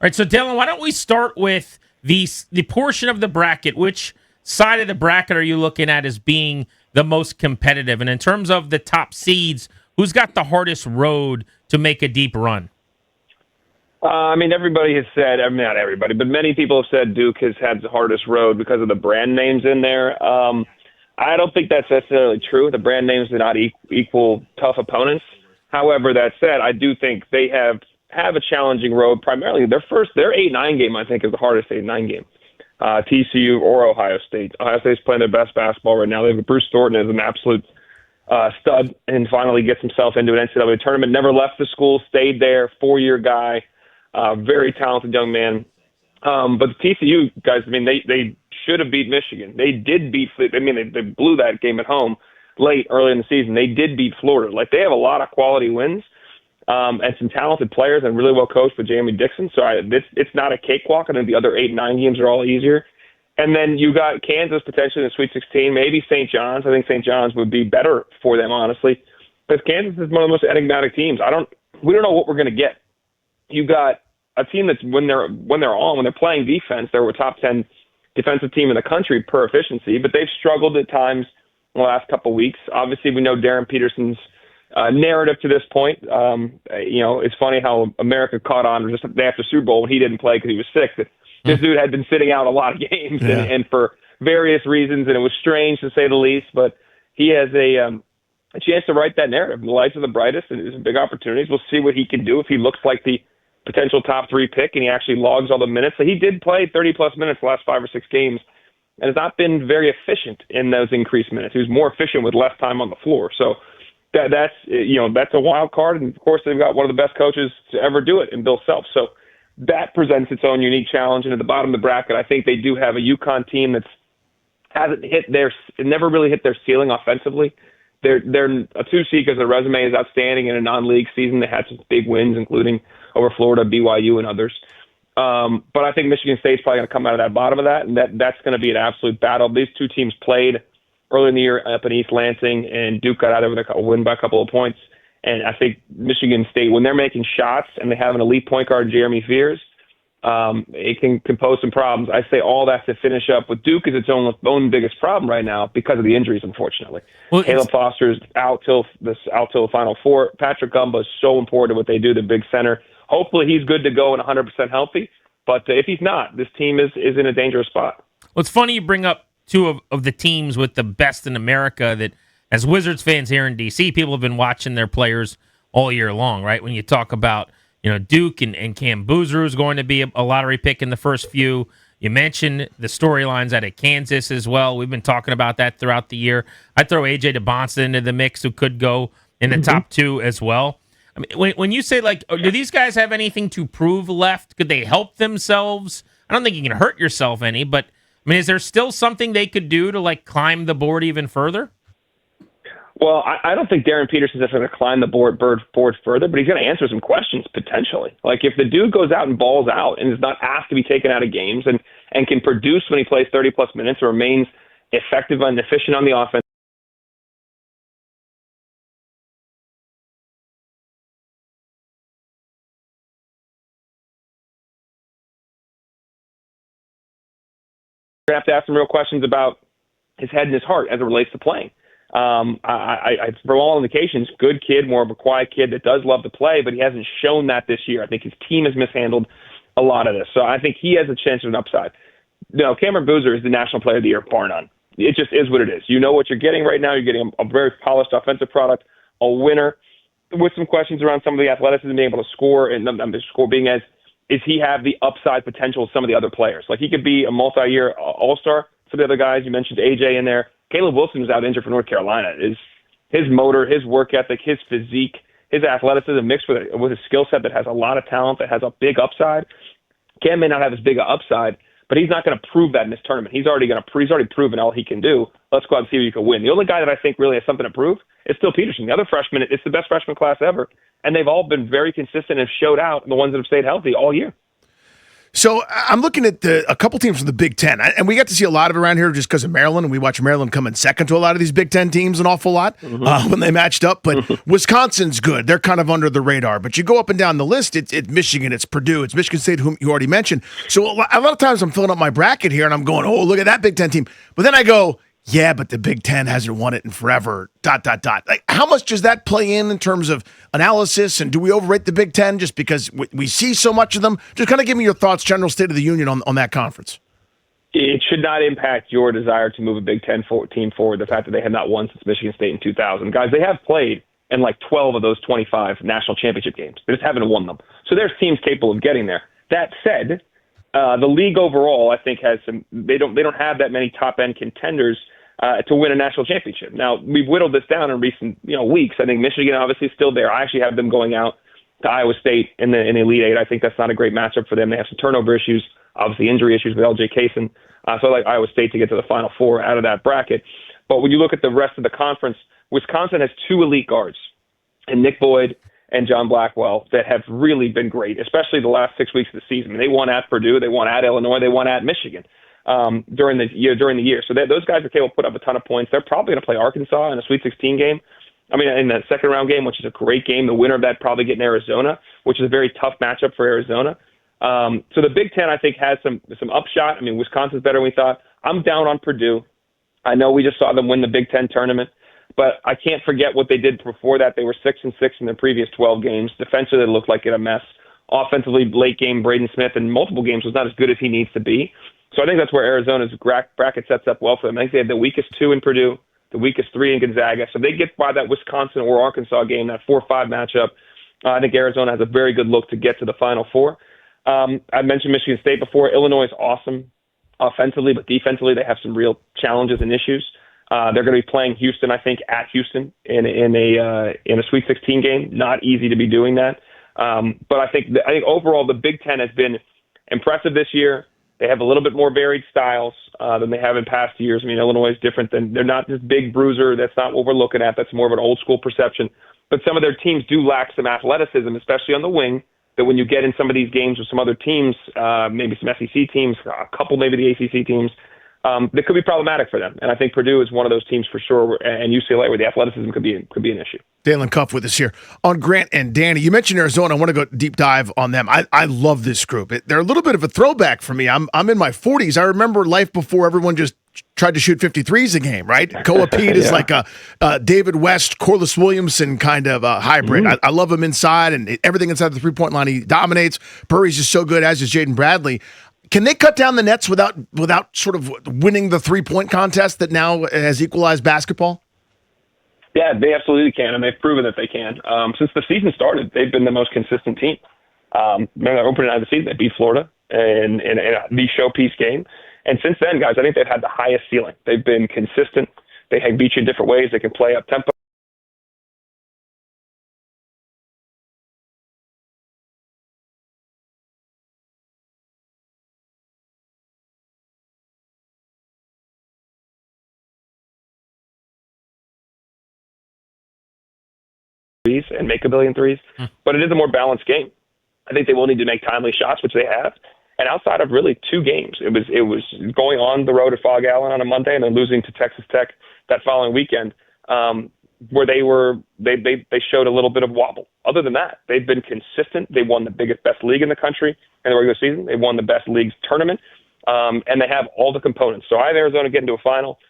right, so Dylan, why don't we start with the portion of the bracket? Which side of the bracket are you looking at as being the most competitive? And in terms of the top seeds, who's got the hardest road to make a deep run? Everybody has said, not everybody, but many people have said Duke has had the hardest road because of the brand names in there. I don't think that's necessarily true. The brand names do not equal tough opponents. However, that said, I do think they have a challenging road. Primarily, their 8-9 game, I think, is the hardest 8-9 game. TCU or Ohio State. Ohio State's playing their best basketball right now. They have Bruce Thornton as an absolute stud and finally gets himself into an NCAA tournament. Never left the school, stayed there, 4-year guy. Very talented young man. But the TCU guys, they should have beat Michigan. They did beat, they blew that game at home late, early in the season. They did beat Florida. Like, they have a lot of quality wins and some talented players and really well coached with Jamie Dixon. So it's not a cakewalk. I think the other 8-9 games are all easier. And then you got Kansas potentially in the Sweet 16, maybe St. John's. I think St. John's would be better for them, honestly, because Kansas is one of the most enigmatic teams. We don't know what we're going to get. You got a team that's when they're playing defense, they're a top 10 defensive team in the country per efficiency, but they've struggled at times in the last couple of weeks. Obviously, we know Darren Peterson's narrative to this point. It's funny how America caught on just after Super Bowl when he didn't play because he was sick. That this dude had been sitting out a lot of games and for various reasons, and it was strange to say the least. But he has a chance to write that narrative. The lights are the brightest, and there's big opportunities. We'll see what he can do if he looks like the potential top 3 pick and he actually logs all the minutes. So he did play 30-plus minutes the last 5 or 6 games and has not been very efficient in those increased minutes. He was more efficient with less time on the floor. So that's a wild card. And, of course, they've got one of the best coaches to ever do it in Bill Self. So that presents its own unique challenge. And at the bottom of the bracket, I think they do have a UConn team that's never really hit their ceiling offensively. They're a 2 seed because their resume is outstanding in a non-league season. They had some big wins, including over Florida, BYU, and others. But I think Michigan State's probably going to come out of that bottom of that, and that's going to be an absolute battle. These two teams played early in the year up in East Lansing, and Duke got out of it, win by a couple of points. And I think Michigan State, when they're making shots and they have an elite point guard, Jeremy Fears, it can pose some problems. I say all that to finish up with Duke is its own biggest problem right now because of the injuries, unfortunately. Well, Caleb Foster's out till the Final Four. Patrick Gumba is so important to what they do, the big center. Hopefully he's good to go and 100% healthy. But if he's not, this team is in a dangerous spot. Well, it's funny you bring up two of the teams with the best in America that, as Wizards fans here in D.C., people have been watching their players all year long, right? When you talk about Duke and Cam Boozer is going to be a lottery pick in the first few. You mentioned the storylines out of Kansas as well. We've been talking about that throughout the year. I'd throw A.J. DeBonsta into the mix, who could go in the top 2 as well. I mean, when you say, do these guys have anything to prove left? Could they help themselves? I don't think you can hurt yourself any, but, is there still something they could do to, climb the board even further? Well, I don't think Darren Peterson's going to climb the board further, but he's going to answer some questions potentially. Like, if the dude goes out and balls out and is not asked to be taken out of games and can produce when he plays 30-plus minutes and remains effective and efficient on the offense, you're going to have to ask some real questions about his head and his heart as it relates to playing. For all indications, good kid, more of a quiet kid that does love to play, but he hasn't shown that this year. I think his team has mishandled a lot of this. So I think he has a chance of an upside. Cameron Boozer is the National Player of the Year, bar none. It just is what it is. You know what you're getting right now. You're getting a very polished offensive product, a winner, with some questions around some of the athleticism, being able to score, and the score being as, is he have the upside potential of some of the other players? Like, he could be a multi-year all-star. Some of the other guys, you mentioned AJ in there. Caleb Wilson was out injured for North Carolina. His motor, his work ethic, his physique, his athleticism mixed with a skill set that has a lot of talent, that has a big upside. Cam may not have as big an upside, but he's not going to prove that in this tournament. He's already proven all he can do. Let's go out and see if he can win. The only guy that I think really has something to prove is still Peterson. The other freshman, it's the best freshman class ever, and they've all been very consistent and have showed out, the ones that have stayed healthy all year. So I'm looking at a couple teams from the Big Ten, and we get to see a lot of it around here just because of Maryland, and we watch Maryland come in second to a lot of these Big Ten teams an awful lot when they matched up. But Wisconsin's good; they're kind of under the radar. But you go up and down the list, it's Michigan, it's Purdue, it's Michigan State, whom you already mentioned. So a lot of times I'm filling up my bracket here, and I'm going, "Oh, look at that Big Ten team," but then I go, yeah, but the Big Ten hasn't won it in forever, ... Like, how much does that play in terms of analysis, and do we overrate the Big Ten just because we see so much of them? Just kind of give me your thoughts, general state of the union on that conference. It should not impact your desire to move a Big Ten team forward, the fact that they have not won since Michigan State in 2000. Guys, they have played in like 12 of those 25 national championship games. They just haven't won them. So there's teams capable of getting there. That said, the league overall, I think, has some. They don't have that many top-end contenders to win a national championship. Now, we've whittled this down in recent weeks. I think Michigan obviously is still there. I actually have them going out to Iowa State in the Elite Eight. I think that's not a great matchup for them. They have some turnover issues, obviously injury issues with L.J. Kaysen. So I like Iowa State to get to the Final Four out of that bracket. But when you look at the rest of the conference, Wisconsin has two elite guards, and Nick Boyd and John Blackwell, that have really been great, especially the last 6 weeks of the season. I mean, they won at Purdue, they won at Illinois, they won at Michigan. During the year. So those guys are capable of putting up a ton of points. They're probably going to play Arkansas in a Sweet 16 game. I mean, in the second round game, which is a great game. The winner of that probably getting Arizona, which is a very tough matchup for Arizona. So the Big Ten, I think, has some upshot. I mean, Wisconsin's better than we thought. I'm down on Purdue. I know we just saw them win the Big Ten tournament, but I can't forget what they did before that. They were 6-6 in their previous 12 games. Defensively, they looked like a mess. Offensively, late game, Braden Smith in multiple games was not as good as he needs to be. So I think that's where Arizona's bracket sets up well for them. I think they have the weakest 2 in Purdue, the weakest 3 in Gonzaga. So they get by that Wisconsin or Arkansas game, that 4-5 matchup. I think Arizona has a very good look to get to the Final Four. I mentioned Michigan State before. Illinois is awesome offensively, but defensively they have some real challenges and issues. They're going to be playing Houston, I think, at Houston in a Sweet 16 game. Not easy to be doing that. But I think overall the Big Ten has been impressive this year. They have a little bit more varied styles than they have in past years. I mean, Illinois is different they're not this big bruiser. That's not what we're looking at. That's more of an old school perception. But some of their teams do lack some athleticism, especially on the wing, that when you get in some of these games with some other teams, maybe some SEC teams, a couple maybe the ACC teams, that could be problematic for them. And I think Purdue is one of those teams for sure, and UCLA where the athleticism could be an issue. Dalen Cuff with us here on Grant and Danny. You mentioned Arizona. I want to go deep dive on them. I love this group. They're a little bit of a throwback for me. I'm in my 40s. I remember life before everyone just tried to shoot 53s a game, right? Koa Pete is like a David West, Corliss Williamson kind of a hybrid. I love him inside and everything inside the three-point line. He dominates. Purry's just so good, as is Jaden Bradley. Can they cut down the nets without sort of winning the three-point contest that now has equalized basketball? Yeah, they absolutely can, and they've proven that they can. Since the season started, they've been the most consistent team. Remember, the opening night of the season, they beat Florida in the showpiece game. And since then, guys, I think they've had the highest ceiling. They've been consistent. They can beat you in different ways. They can play up-tempo. And make a billion threes, but it is a more balanced game. I think they will need to make timely shots, which they have. And outside of really 2 games, it was going on the road at Fog Allen on a Monday and then losing to Texas Tech that following weekend, where they showed a little bit of wobble. Other than that, they've been consistent. They won the best league in the country in the regular season. They won the best league's tournament, and they have all the components. So I have Arizona getting to a final.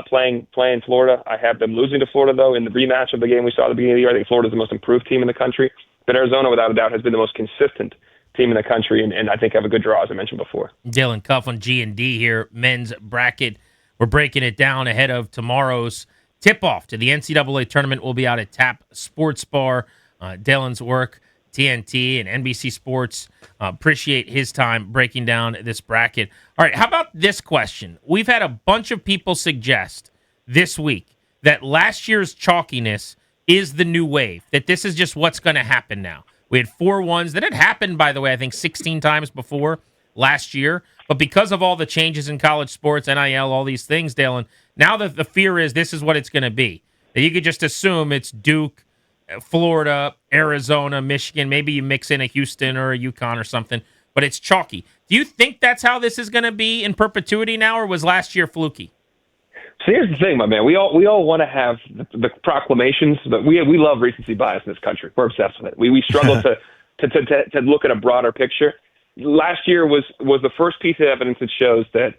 Playing Florida. I have them losing to Florida, though, in the rematch of the game we saw at the beginning of the year. I think Florida's the most improved team in the country. But Arizona, without a doubt, has been the most consistent team in the country, and I think have a good draw, as I mentioned before. Dalen Cuff on G&D here, men's bracket. We're breaking it down ahead of tomorrow's tip-off to the NCAA Tournament. We'll be out at Tap Sports Bar. Dalen's work, TNT and NBC Sports. Appreciate his time breaking down this bracket. All right, how about this question? We've had a bunch of people suggest this week that last year's chalkiness is the new wave, that this is just what's going to happen now. We had 4-1s that had happened, by the way, I think 16 times before last year. But because of all the changes in college sports, NIL, all these things, Dalen, now that the fear is this is what it's going to be. That you could just assume it's Duke, Florida, Arizona, Michigan. Maybe you mix in a Houston or a UConn or something. but it's chalky. Do you think that's how this is going to be in perpetuity now, or was last year fluky? So here's the thing, my man. We all want to have the proclamations, but we love recency bias in this country. We're obsessed with it. We struggle to look at a broader picture. Last year was the first piece of evidence that shows that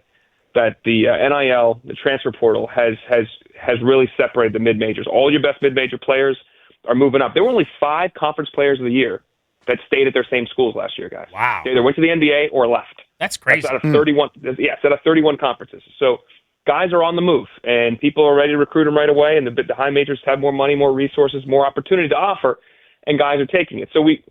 the NIL, the transfer portal, has really separated the mid-majors. All your best mid-major players are moving up. There were only 5 conference players of the year that stayed at their same schools last year, guys. Wow. They either went to the NBA or left. That's crazy. That's out of 31. Yeah, it's out of 31 conferences. So guys are on the move, and people are ready to recruit them right away, and the high majors have more money, more resources, more opportunity to offer, and guys are taking it. So we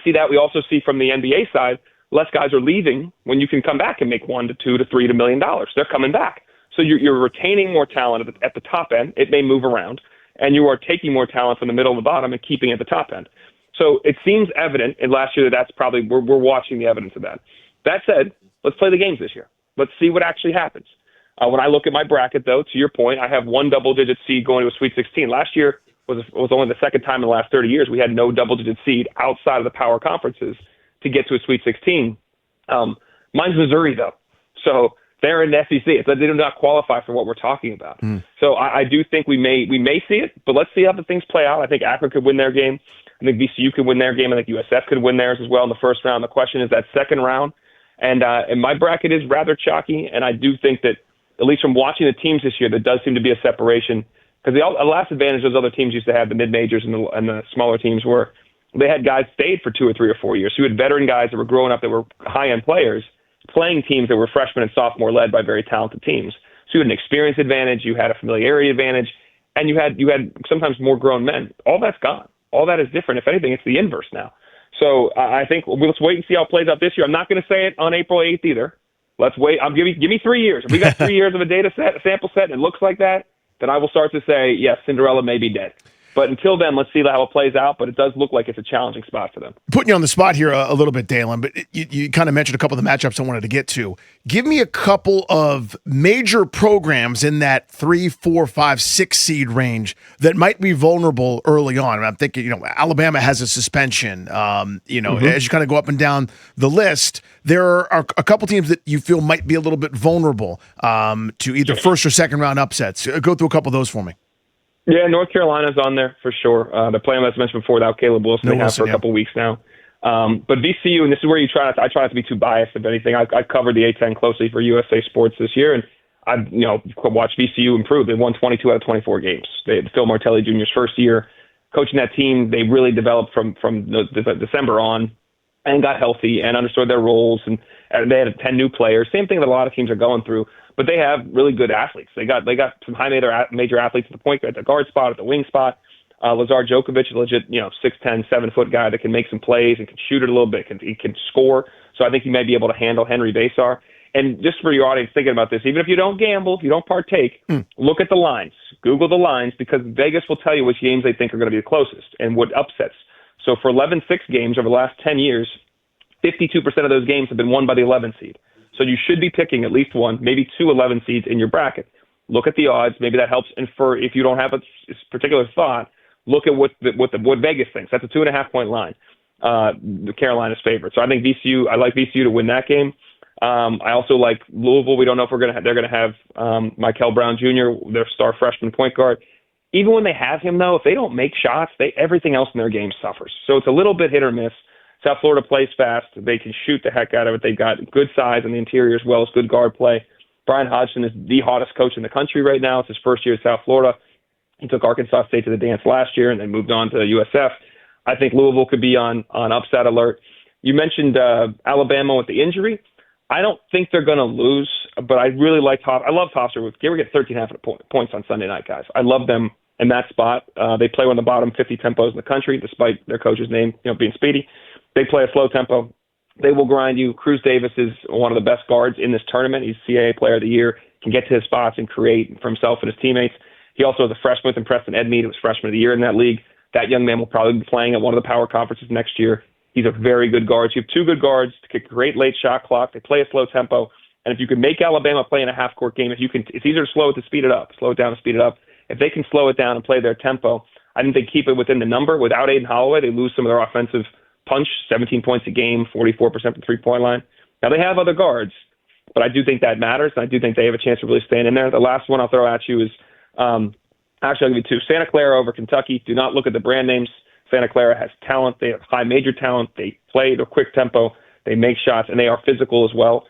see that. We also see from the NBA side, less guys are leaving when you can come back and make $1 to $2 to $3 to $1 million. They're coming back. So you're retaining more talent at the top end. It may move around, and you are taking more talent from the middle and the bottom and keeping it at the top end. So it seems evident in last year that's probably we're watching the evidence of that. That said, let's play the games this year. Let's see what actually happens. When I look at my bracket, though, to your point, I have one double-digit seed going to a Sweet 16. Last year was only the second time in the last 30 years we had no double-digit seed outside of the power conferences to get to a Sweet 16. Mine's Missouri, though. So they're in the SEC. They do not qualify for what we're talking about. So I do think we may see it, but let's see how the things play out. I think Akron could win their game. I think VCU could win their game. I think USF could win theirs as well in the first round. The question is that second round. And my bracket is rather chalky, and I do think that, at least from watching the teams this year, there does seem to be a separation. Because the last advantage those other teams used to have, the mid-majors and the smaller teams, were they had guys stayed for 2 or 3 or 4 years. So you had veteran guys that were growing up that were high-end players playing teams that were freshmen and sophomore led by very talented teams. So you had an experience advantage, you had a familiarity advantage, and you had sometimes more grown men. All that's gone. All that is different. If anything, it's the inverse now. So I think let's wait and see how it plays out this year. I'm not going to say it on April 8th either. Let's wait. Give me 3 years. If we got 3 years of a data set, a sample set, and it looks like that, then I will start to say, yes, Cinderella may be dead. But until then, let's see how it plays out. But it does look like it's a challenging spot for them. Putting you on the spot here a little bit, Dalen, but you kind of mentioned a couple of the matchups I wanted to get to. Give me a couple of major programs in that 3, 4, 5, 6 seed range that might be vulnerable early on. And I'm thinking, Alabama has a suspension. As you kind of go up and down the list, there are a couple teams that you feel might be a little bit vulnerable to either first or second round upsets. Go through a couple of those for me. Yeah, North Carolina's on there for sure. They're playing, as mentioned before, without Caleb Wilson. They have for a couple weeks now. But VCU, and this is where I try not to be too biased, if anything. I've covered the A-10 closely for USA Sports this year, and I've watched VCU improve. They won 22 out of 24 games. They had Phil Martelli Jr.'s first year coaching that team. They really developed from December on and got healthy and understood their roles, and they had 10 new players. Same thing that a lot of teams are going through. But they have really good athletes. They got some high major athletes at the point, at the guard spot, at the wing spot. Lazar Djokovic, a legit 6'10", 7-foot guy that can make some plays and can shoot it a little bit. He can score. So I think he may be able to handle Henry Basar. And just for your audience thinking about this, even if you don't gamble, if you don't partake, look at the lines. Google the lines, because Vegas will tell you which games they think are going to be the closest and what upsets. So for 11-6 games over the last 10 years, 52% of those games have been won by the 11 seed. So you should be picking at least one, maybe 2 11 seeds in your bracket. Look at the odds. Maybe that helps infer. If you don't have a particular thought, look at what Vegas thinks. That's a 2.5-point line. The Carolina's favorite. So I think VCU. I like VCU to win that game. I also like Louisville. We don't know if they're going to have Michael Brown Jr., their star freshman point guard. Even when they have him, though, if they don't make shots, everything else in their game suffers. So it's a little bit hit or miss. South Florida plays fast. They can shoot the heck out of it. They've got good size in the interior as well as good guard play. Brian Hodgson is the hottest coach in the country right now. It's his first year at South Florida. He took Arkansas State to the dance last year and then moved on to USF. I think Louisville could be on upset alert. You mentioned Alabama with the injury. I don't think they're going to lose, but I really like I love Hofstra. They were getting 13.5 points on Sunday night, guys. I love them in that spot. They play one of the bottom 50 tempos in the country, despite their coach's name being Speedy. They play a slow tempo. They will grind you. Cruz Davis is one of the best guards in this tournament. He's CAA Player of the Year, can get to his spots and create for himself and his teammates. He also is a freshman with Preston Edmeade, who was Freshman of the Year in that league. That young man will probably be playing at one of the power conferences next year. He's a very good guard. So you have 2 good guards to get great late shot clock. They play a slow tempo. And if you can make Alabama play in a half-court game, it's easier to slow it to speed it up. Slow it down to speed it up. If they can slow it down and play their tempo, I think they keep it within the number. Without Aiden Holloway, they lose some of their offensive punch, 17 points a game, 44% from the three-point line. Now, they have other guards, but I do think that matters, and I do think they have a chance to really stand in there. The last one I'll throw at you is actually, I'll give you two. Santa Clara over Kentucky. Do not look at the brand names. Santa Clara has talent. They have high major talent. They play at a quick tempo. They make shots, and they are physical as well.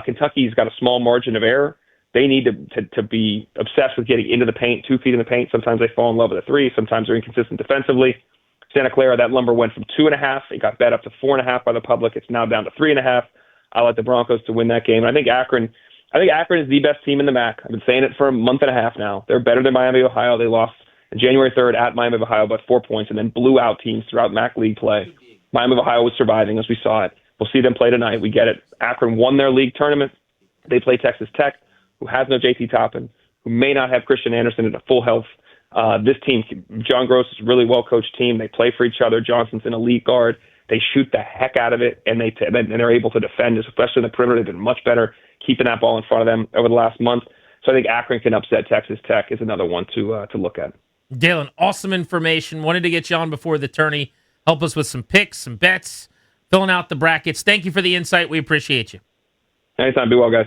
Kentucky's got a small margin of error. They need to be obsessed with getting into the paint, 2 feet in the paint. Sometimes they fall in love with a three. Sometimes they're inconsistent defensively. Santa Clara, that number went from 2.5. It got bet up to 4.5 by the public. It's now down to 3.5. I like the Broncos to win that game. And I think Akron is the best team in the MAC. I've been saying it for a month and a half now. They're better than Miami of Ohio. They lost on January 3rd at Miami of Ohio by 4 points and then blew out teams throughout MAC league play. Miami of Ohio was surviving as we saw it. We'll see them play tonight. We get it. Akron won their league tournament. They play Texas Tech, who has no JT Toppin, who may not have Christian Anderson at a full health. This team, John Gross is a really well-coached team. They play for each other. Johnson's an elite guard. They shoot the heck out of it, and they're able to defend, especially in the perimeter. They've been much better keeping that ball in front of them over the last month. So I think Akron can upset Texas Tech is another one to look at. Dalen, awesome information. Wanted to get you on before the tourney. Help us with some picks, some bets, filling out the brackets. Thank you for the insight. We appreciate you. Anytime. Be well, guys.